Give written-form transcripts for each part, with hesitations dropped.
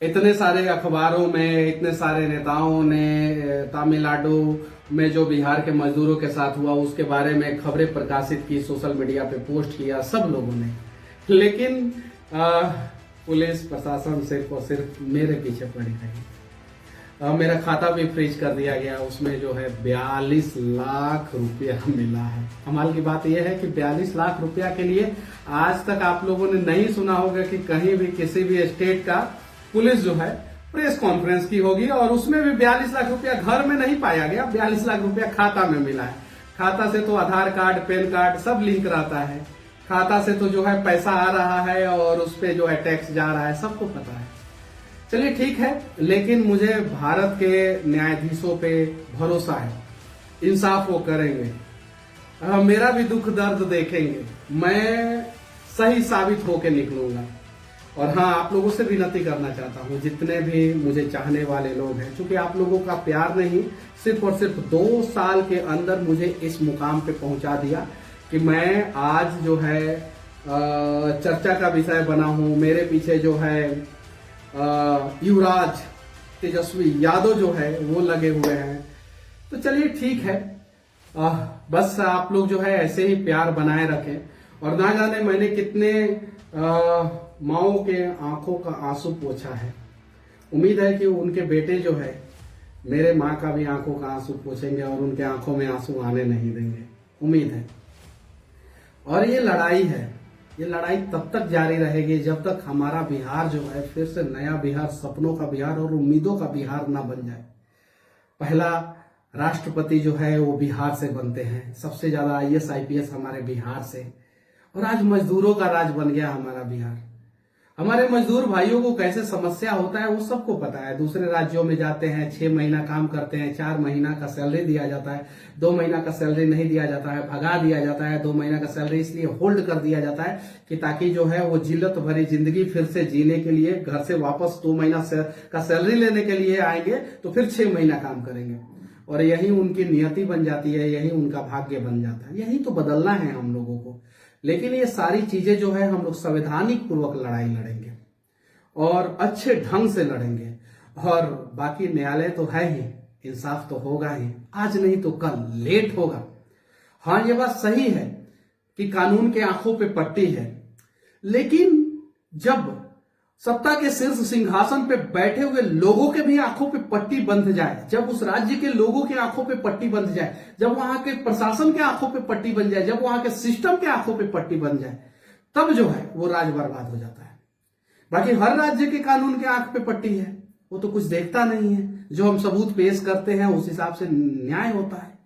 इतने सारे अखबारों में इतने सारे नेताओं ने तमिलनाडु में जो बिहार के मजदूरों के साथ हुआ उसके बारे में खबरें प्रकाशित की, सोशल मीडिया पे पोस्ट किया सब लोगों ने। लेकिन पुलिस प्रशासन सिर्फ और सिर्फ मेरे पीछे पड़ी रही। मेरा खाता भी फ्रीज कर दिया गया, उसमें जो है 42 लाख रुपया मिला है। कमाल की बात यह है कि 42 लाख रुपया के लिए आज तक आप लोगों ने नहीं सुना होगा कि कहीं भी किसी भी स्टेट का पुलिस जो है प्रेस कॉन्फ्रेंस की होगी और उसमें भी 42 लाख रुपया घर में नहीं पाया गया, 42 लाख रुपया खाता में मिला है। खाता से तो आधार कार्ड, पैन कार्ड सब लिंक रहता है। खाता से तो जो है पैसा आ रहा है और उस पर जो है टैक्स जा रहा है, सबको पता है। चलिए ठीक है, लेकिन मुझे भारत के न्यायाधीशों पे भरोसा है, इंसाफ वो करेंगे, मेरा भी दुख दर्द देखेंगे, मैं सही साबित होके निकलूंगा। और हाँ, आप लोगों से विनती करना चाहता हूँ, जितने भी मुझे चाहने वाले लोग हैं, क्योंकि आप लोगों का प्यार नहीं सिर्फ और सिर्फ 2 साल के अंदर मुझे इस मुकाम पे पहुंचा दिया कि मैं आज जो है चर्चा का विषय बना हूं। मेरे पीछे जो है युवराज तेजस्वी यादव जो है वो लगे हुए हैं। तो चलिए ठीक है, बस आप लोग जो है ऐसे ही प्यार बनाए रखें। और ना जाने मैंने कितने माओ के आंखों का आंसू पोंछा है। उम्मीद है कि उनके बेटे जो है मेरे माँ का भी आंखों का आंसू पोंछेंगे और उनके आंखों में आंसू आने नहीं देंगे, उम्मीद है। और ये लड़ाई है, ये लड़ाई तब तक जारी रहेगी जब तक हमारा बिहार जो है फिर से नया बिहार, सपनों का बिहार और उम्मीदों का बिहार ना बन जाए। पहला राष्ट्रपति जो है वो बिहार से बनते हैं, सबसे ज्यादा आईएएस आईपीएस हमारे बिहार से। और आज मजदूरों का राज बन गया हमारा बिहार। हमारे मजदूर भाइयों को कैसे समस्या होता है वो सबको पता है। दूसरे राज्यों में जाते हैं, 6 महीना काम करते हैं, 4 महीना का सैलरी दिया जाता है, 2 महीना का सैलरी नहीं दिया जाता है, भगा दिया जाता है। 2 महीना का सैलरी इसलिए होल्ड कर दिया जाता है कि ताकि जो है वो जिल्लत भरी जिंदगी फिर से जीने के लिए घर से वापस 2 महीना का सैलरी लेने के लिए आएंगे तो फिर 6 महीना काम करेंगे। और यही उनकी नियति बन जाती है, यही उनका भाग्य बन जाता है। यही तो बदलना है हम लोगों को। लेकिन ये सारी चीजें जो है हम लोग संवैधानिक पूर्वक लड़ाई लड़ेंगे और अच्छे ढंग से लड़ेंगे। और बाकी न्यायालय तो है ही, इंसाफ तो होगा ही, आज नहीं तो कल, लेट होगा। हाँ, ये बात सही है कि कानून के आंखों पे पट्टी है, लेकिन जब सत्ता के शीर्ष सिंहासन पे बैठे हुए लोगों के भी आंखों पे पट्टी बंध जाए, जब उस राज्य के लोगों के आंखों पे पट्टी बंध जाए, जब वहां के प्रशासन के आंखों पे पट्टी बन जाए, जब वहां के सिस्टम के आंखों पे पट्टी बन जाए, तब जो है वो राज बर्बाद हो जाता है। बाकी हर राज्य के कानून के आंख पे पट्टी है, वो तो कुछ देखता नहीं है। जो हम सबूत पेश करते हैं उस हिसाब से न्याय होता है।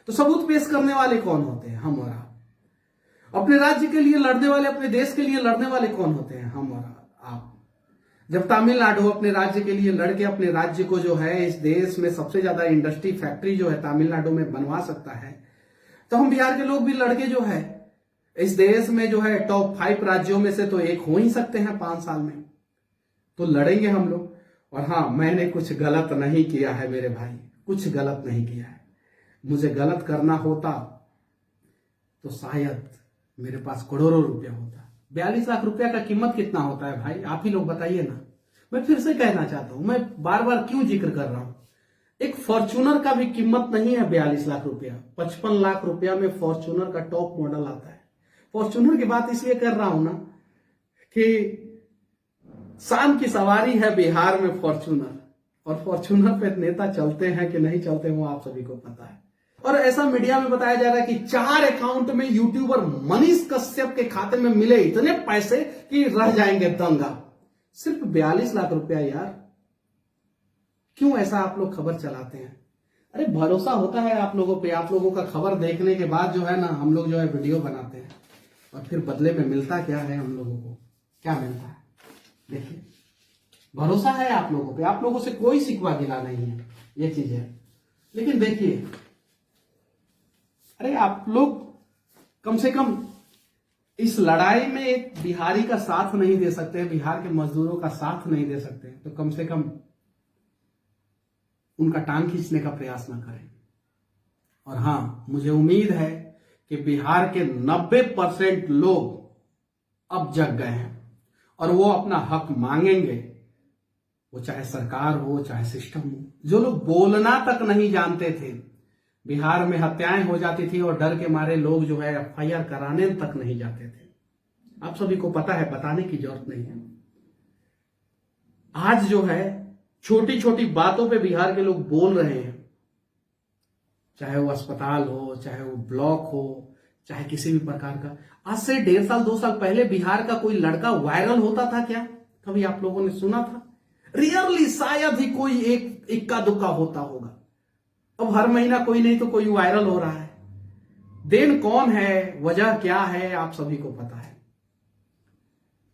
तो सबूत पेश करने वाले कौन होते हैं? हम और आप। अपने राज्य के लिए लड़ने वाले, अपने देश के लिए लड़ने वाले कौन होते हैं? हम और आप। जब तमिलनाडु अपने राज्य के लिए लड़के अपने राज्य को जो है इस देश में सबसे ज्यादा इंडस्ट्री फैक्ट्री जो है तमिलनाडु में बनवा सकता है, तो हम बिहार के लोग भी लड़के जो है इस देश में जो है टॉप 5 राज्यों में से तो एक हो ही सकते हैं 5 साल में। तो लड़ेंगे हम लोग। और हाँ, मैंने कुछ गलत नहीं किया है मेरे भाई, कुछ गलत नहीं किया है। मुझे गलत करना होता तो शायद मेरे पास करोड़ों रुपया होता। 42 लाख रुपया का कीमत कितना होता है भाई? आप ही लोग बताइए ना। मैं फिर से कहना चाहता हूं, मैं बार बार क्यों जिक्र कर रहा हूं, एक फॉर्च्यूनर का भी कीमत नहीं है 42 लाख रुपया। 55 लाख रुपया में फॉर्च्यूनर का टॉप मॉडल आता है। फॉर्च्यूनर की बात इसलिए कर रहा हूं ना कि शान की सवारी है बिहार में फॉर्च्यूनर, और फॉर्च्यूनर पे नेता चलते हैं कि नहीं चलते वो आप सभी को पता है। और ऐसा मीडिया में बताया जा रहा है कि 4 अकाउंट में यूट्यूबर मनीष कश्यप के खाते में मिले इतने पैसे कि रह जाएंगे दंगा। सिर्फ 42 लाख रुपया यार, क्यों ऐसा आप लोग खबर चलाते हैं? अरे भरोसा होता है आप लोगों पे। आप लोगों का खबर देखने के बाद जो है ना हम लोग जो है वीडियो बनाते हैं और फिर बदले में मिलता क्या है हम लोगों को? क्या मिलता है? देखिए, भरोसा है आप लोगों पे, आप लोगों से कोई शिकवा गिला नहीं है, ये चीज है। लेकिन देखिए, अरे आप लोग कम से कम इस लड़ाई में एक बिहारी का साथ नहीं दे सकते, बिहार के मजदूरों का साथ नहीं दे सकते, तो कम से कम उनका टांग खींचने का प्रयास ना करें। और हां, मुझे उम्मीद है कि बिहार के 90% लोग अब जग गए हैं और वो अपना हक मांगेंगे। वो चाहे सरकार हो चाहे सिस्टम हो, जो लोग बोलना तक नहीं जानते थे। बिहार में हत्याएं हो जाती थी और डर के मारे लोग जो है एफआईआर कराने तक नहीं जाते थे। आप सभी को पता है, बताने की जरूरत नहीं है। आज जो है छोटी छोटी बातों पे बिहार के लोग बोल रहे हैं, चाहे वो अस्पताल हो, चाहे वो ब्लॉक हो, चाहे किसी भी प्रकार का। आज से 1.5 साल 2 साल पहले बिहार का कोई लड़का वायरल होता था क्या? कभी आप लोगों ने सुना था? रियरली शायद ही कोई एक इक्का दुक्का होता होगा। अब हर महीना कोई नहीं तो कोई वायरल हो रहा है। देन कौन है, वजह क्या है, आप सभी को पता है।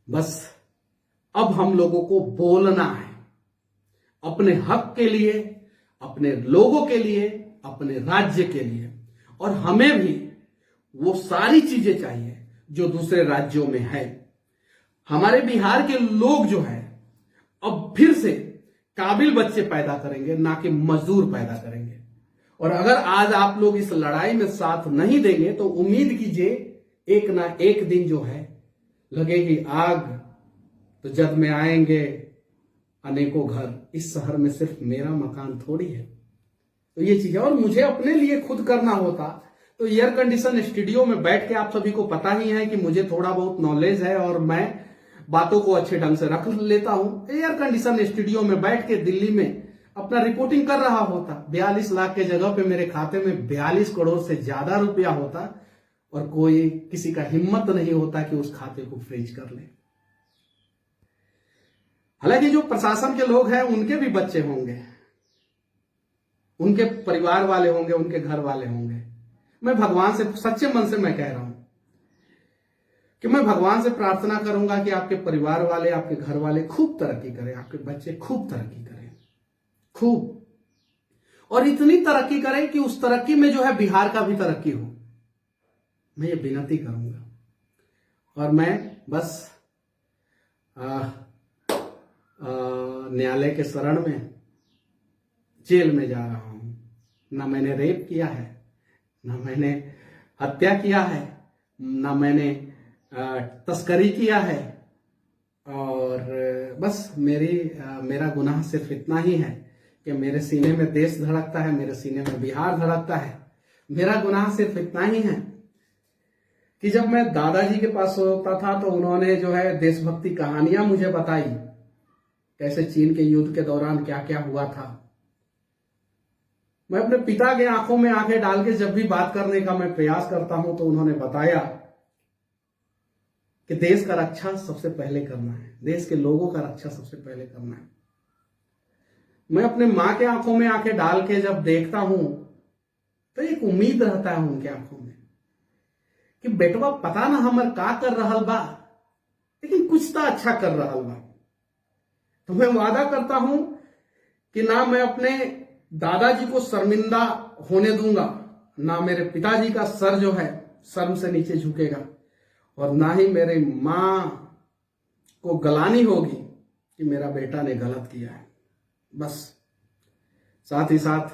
बस अब हम लोगों को बोलना है अपने हक के लिए, अपने लोगों के लिए, अपने राज्य के लिए। और हमें भी वो सारी चीजें चाहिए जो दूसरे राज्यों में है। हमारे बिहार के लोग जो है अब फिर से काबिल बच्चे पैदा करेंगे, ना कि मजदूर पैदा करेंगे। और अगर आज आप लोग इस लड़ाई में साथ नहीं देंगे तो उम्मीद कीजिए एक ना एक दिन जो है लगेगी आग, तो जद में आएंगे अनेकों घर। इस शहर में सिर्फ मेरा मकान थोड़ी है। तो ये चीजें और मुझे अपने लिए खुद करना होता तो एयर कंडीशन स्टूडियो में बैठ के, आप सभी को पता ही है कि मुझे थोड़ा बहुत नॉलेज है और मैं बातों को अच्छे ढंग से रख लेता हूं। एयर कंडीशन स्टूडियो में बैठ के दिल्ली में अपना रिपोर्टिंग कर रहा होता। 42 लाख के जगह पे मेरे खाते में 42 करोड़ से ज्यादा रुपया होता और कोई किसी का हिम्मत नहीं होता कि उस खाते को फ्रीज कर ले। हालांकि जो प्रशासन के लोग हैं उनके भी बच्चे होंगे, उनके परिवार वाले होंगे, उनके घर वाले होंगे। मैं भगवान से सच्चे मन से मैं कह रहा हूं कि मैं भगवान से प्रार्थना करूंगा कि आपके परिवार वाले, आपके घर वाले खूब तरक्की करें, आपके बच्चे खूब तरक्की करें, खूब, और इतनी तरक्की करें कि उस तरक्की में जो है बिहार का भी तरक्की हो। मैं ये विनती करूंगा। और मैं बस न्यायालय के शरण में जेल में जा रहा हूं। ना मैंने रेप किया है, ना मैंने हत्या किया है, ना मैंने तस्करी किया है। और बस मेरा गुनाह सिर्फ इतना ही है कि मेरे सीने में देश धड़कता है, मेरे सीने में बिहार धड़कता है। मेरा गुनाह सिर्फ इतना ही है कि जब मैं दादाजी के पास होता था तो उन्होंने जो है देशभक्ति कहानियां मुझे बताई, कैसे चीन के युद्ध के दौरान क्या क्या हुआ था। मैं अपने पिता के आंखों में आंखें डाल के जब भी बात करने का मैं प्रयास करता हूं तो उन्होंने बताया कि देश का रक्षा सबसे पहले करना है, देश के लोगों का रक्षा सबसे पहले करना है। मैं अपने मां के आंखों में आंखें डाल के जब देखता हूं तो एक उम्मीद रहता है उनके आंखों में कि बेटवा पता ना हमर का कर रहल बा, लेकिन कुछ तो अच्छा कर रहल बा। तो मैं वादा करता हूं कि ना मैं अपने दादाजी को शर्मिंदा होने दूंगा, ना मेरे पिताजी का सर जो है शर्म से नीचे झुकेगा, और ना ही मेरे मां को गलानी होगी कि मेरा बेटा ने गलत किया है। बस साथ ही साथ